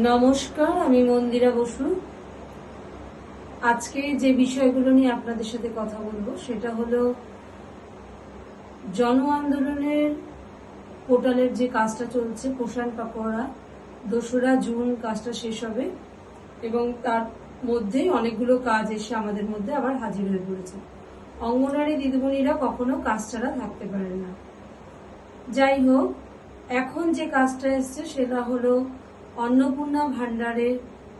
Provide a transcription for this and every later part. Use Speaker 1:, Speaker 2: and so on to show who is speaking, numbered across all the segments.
Speaker 1: নমস্কার, আমি মন্দিরা বসু। আজকে যে বিষয়গুলো নিয়ে আপনাদের সাথে কথা বলবো সেটা হলো জন আন্দোলনের পোর্টালের যে কাজটা চলছে, পোষণ পাকোড়া 2রা জুন কাজটা শেষ হবে এবং তার মধ্যে অনেকগুলো কাজ এসে আমাদের মধ্যে আবার হাজির হয়ে পড়েছে। অঙ্গনওয়াড়ি দিদিমণিরা কখনো কাজ ছাড়া থাকতে পারেন না। যাই হোক, এখন যে কাজটা এসছে সেটা হলো অন্নপূর্ণা ভান্ডারে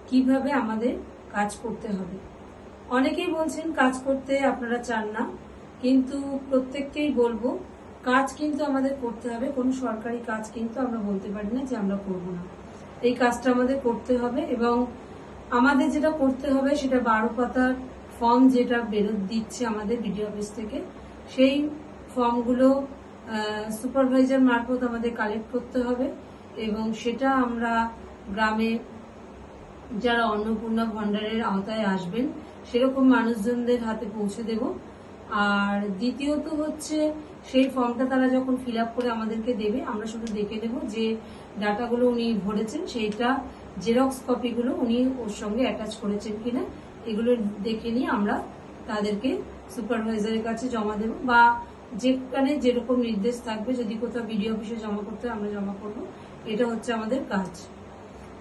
Speaker 1: কিভাবে আমাদের কাজ করতে হবে। অনেকেই বলছেন কাজ করতে আপনারা চান না, কিন্তু প্রত্যেককেই বলবো কাজ কিন্তু আমাদের করতে হবে। কোনো সরকারি কাজ কিন্তু আমরা বলতে পারি না যে আমরা করব না। এই কাজটা আমাদের করতে হবে এবং আমাদের যেটা করতে হবে সেটা 12 পাতার ফর্ম যেটা বেরোত দিচ্ছে আমাদের বিডিও অফিস থেকে, সেই ফর্মগুলো সুপারভাইজার মারফত আমাদের কালেক্ট করতে হবে এবং সেটা আমরা গ্রামে যারা অন্নপূর্ণা ভান্ডারের আওতায় আসবেন সেরকম মানুষজনদের হাতে পৌঁছে দেব। আর দ্বিতীয়ত হচ্ছে সেই ফর্মটা তারা যখন ফিল আপ করে আমাদেরকে দেবে, আমরা শুধু দেখে নেব যে ডাটাগুলো উনি ভরেছেন সেইটা জেরক্স কপিগুলো উনি ওর সঙ্গে অ্যাটাচ করেছেন কিনা, এগুলো দেখে নিয়ে আমরা তাদেরকে সুপারভাইজারের কাছে জমা দেব বা যেখানে যেরকম নির্দেশ থাকবে, যদি কোথাও বিডিও অফিসে জমা করতে হয় আমরা জমা করব। এটা হচ্ছে আমাদের কাজ।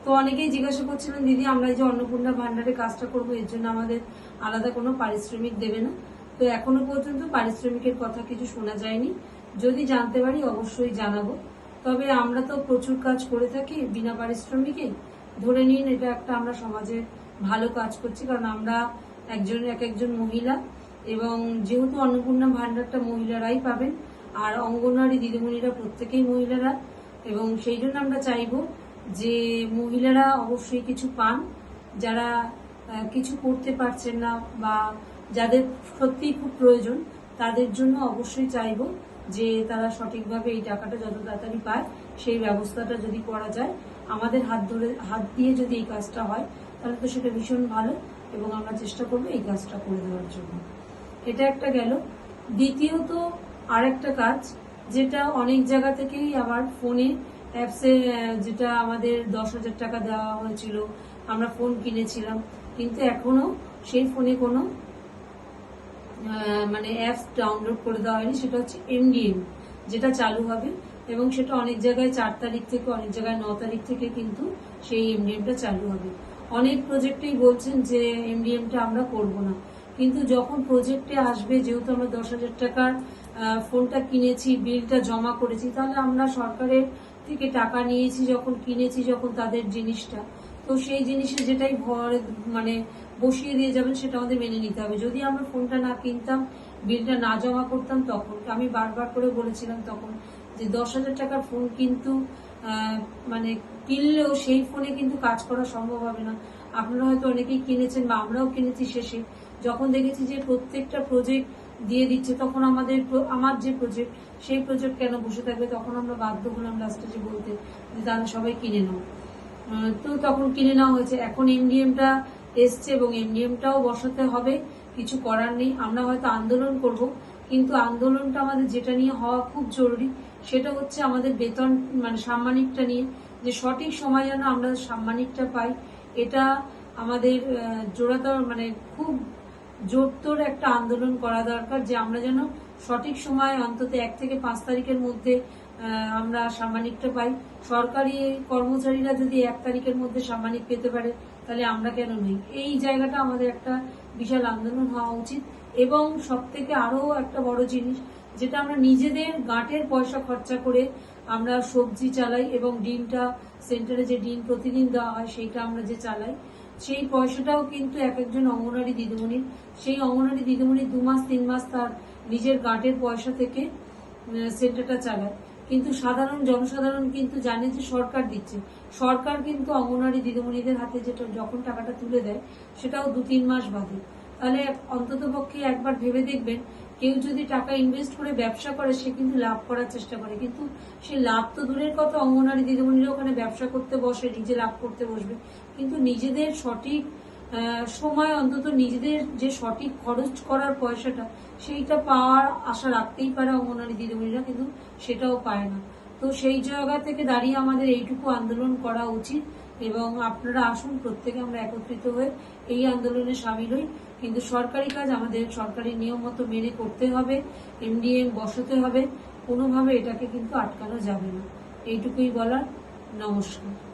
Speaker 1: তো অনেকেই জিজ্ঞাসা করছিলেন, দিদি আমরা এই যে অন্নপূর্ণা ভান্ডারে কাজটা করবো এর জন্য আমাদের আলাদা কোনো পারিশ্রমিক দেবে না? তো এখনো পর্যন্ত পারিশ্রমিকের কথা কিছু শোনা যায়নি। যদি জানতে পারি অবশ্যই জানাবো। তবে আমরা তো প্রচুর কাজ করে থাকি বিনা পারিশ্রমিকে। ধরে নিন এটা একটা আমরা সমাজে ভালো কাজ করছি, কারণ আমরা একজন মহিলা এবং যেহেতু অন্নপূর্ণা ভান্ডারটা মহিলারাই পাবেন আর অঙ্গনওয়াড়ি দিদিমণিরা প্রত্যেকেই মহিলারা, এবং সেই জন্য আমরা চাইবো যে মহিলারা অবশ্যই কিছু পান। যারা কিছু করতে পারছেন না বা যাদের সত্যিই খুব প্রয়োজন তাদের জন্য অবশ্যই চাইবো যে তারা সঠিকভাবে এই টাকাটা যত তাড়াতাড়ি পায় সেই ব্যবস্থাটা যদি করা যায়, আমাদের হাত দিয়ে যদি এই কাজটা হয় তাহলে তো সেটা ভীষণ ভালো এবং আমরা চেষ্টা করবো এই কাজটা করে দেওয়ার জন্য। এটা একটা গেল। দ্বিতীয়ত আরেকটা কাজ যেটা অনেক জায়গা থেকেই আবার ফোনে অ্যাপসে, যেটা আমাদের 10,000 টাকা দেওয়া হয়েছিল, আমরা ফোন কিনেছিলাম কিন্তু এখনো সেই ফোনে কোনো অ্যাপস ডাউনলোড করে দেওয়া হয়নি। সেটা হচ্ছে এমডিএম, যেটা চালু হবে এবং সেটা অনেক জায়গায় 4 তারিখ থেকে, অনেক জায়গায় 9 তারিখ থেকে কিন্তু সেই এমডিএমটা চালু হবে। অনেক প্রজেক্টেই বলছেন যে এমডিএমটা আমরা করব না, কিন্তু যখন প্রজেক্টে আসবে, যেহেতু আমরা 10,000 টাকার ফোনটা কিনেছি, বিলটা জমা করেছি, তাহলে আমরা সরকারের থেকে টাকা নিয়েছি যখন, কিনেছি যখন তাদের জিনিসটা, তো সেই জিনিসের যেটাই বসিয়ে দিয়ে যাবেন সেটা আমাদের মেনে নিতে হবে। যদি আমরা ফোনটা না কিনতাম, বিলটা না জমা করতাম, তখন আমি বারবার করে বলেছিলাম তখন যে 10,000 টাকার ফোন কিন্তু কিনলেও সেই ফোনে কিন্তু কাজ করা সম্ভব হবে না। আপনারা হয়তো অনেকেই কিনেছেন বা আমরাও কিনেছি, শেষে যখন দেখেছি যে প্রত্যেকটা প্রজেক্ট দিয়ে দিচ্ছে, তখন আমার যে প্রজেক্ট সেই প্রজেক্ট কেন বসে থাকবে, তখন আমরা বাধ্য হলাম লাস্টে যে বলতে যে তাহলে সবাই কিনে নাও। তো তখন কিনে নেওয়া হয়েছে। এখন এমডিএমটা এসছে এবং এমডিএমটাও বসাতে হবে, কিছু করার নেই। আমরা হয়তো আন্দোলন করব, কিন্তু আন্দোলনটা আমাদের যেটা নিয়ে হওয়া খুব জরুরি সেটা হচ্ছে আমাদের বেতন, সাম্মানিকটা নিয়ে, যে সঠিক সময় যেন আমরা সাম্মানিকটা পাই। এটা আমাদের জোরাদার খুব জোরতোর একটা আন্দোলন করা দরকার, যে আমরা যেন সঠিক সময় অন্তত 1 থেকে 5 তারিখের মধ্যে আমরা সাম্মানিকটা পাই। সরকারি কর্মচারীরা যদি 1 তারিখের মধ্যে সাম্মানিক পেতে পারে তাহলে আমরা কেন নই? এই জায়গাটা আমাদের একটা বিশাল আন্দোলন হওয়া উচিত। এবং সব থেকে আরো একটা বড় জিনিস, যেটা আমরা নিজেদের গাঁটের পয়সা খরচা করে আমরা সবজি চালাই এবং ডিমটা সেন্টারে যে ডিম প্রতিদিন দেওয়া হয় সেইটা আমরা যে চালাই, সেই পয়সাটাও কিন্তু একজন অঙ্গনওয়াড়ি দিদিমণির। সেই অঙ্গনওয়াড়ি দিদিমণি 2 মাস 3 মাস তার নিজের গাঁটের পয়সা থেকে সেন্টারটা চালায়, কিন্তু সাধারণ জনসাধারণ কিন্তু জানে যে সরকার দিচ্ছে। সরকার কিন্তু অঙ্গনওয়াড়ি দিদিমণিদের হাতে যেটা যখন টাকাটা তুলে দেয় সেটাও 2-3 মাস বাদে। তাহলে অন্তত পক্ষে একবার ভেবে দেখবেন, কেউ যদি টাকা ইনভেস্ট করে ব্যবসা করে সে কিন্তু লাভ করার চেষ্টা করে, কিন্তু সে লাভ তো দূরের কথা, অঙ্গনওয়াড়ি দিদিমণিরা ওখানে ব্যবসা করতে বসে, নিজে লাভ করতে বসবে, কিন্তু নিজেদের সঠিক সময় অন্তত নিজেদের যে সঠিক খরচ করার পয়সাটা সেইটা পাওয়ার আশা রাখতেই পারে অঙ্গনওয়াড়ি দিদিমণিরা, কিন্তু সেটাও পায় না। তো সেই জায়গা থেকে দাঁড়িয়ে আমাদের এইটুকু আন্দোলন করা উচিত এবং আপনারা আসুন, প্রত্যেকে আমরা একত্রিত হয়ে এই আন্দোলনে সামিল হই। কিন্তু সরকারি কাজ আমাদের সরকারি নিয়ম মতো মেনে করতে হবে, এমডিএম বসাতে হবে, কোনোভাবে এটাকে কিন্তু আটকানো যাবে না। এইটুকুই বলার। নমস্কার।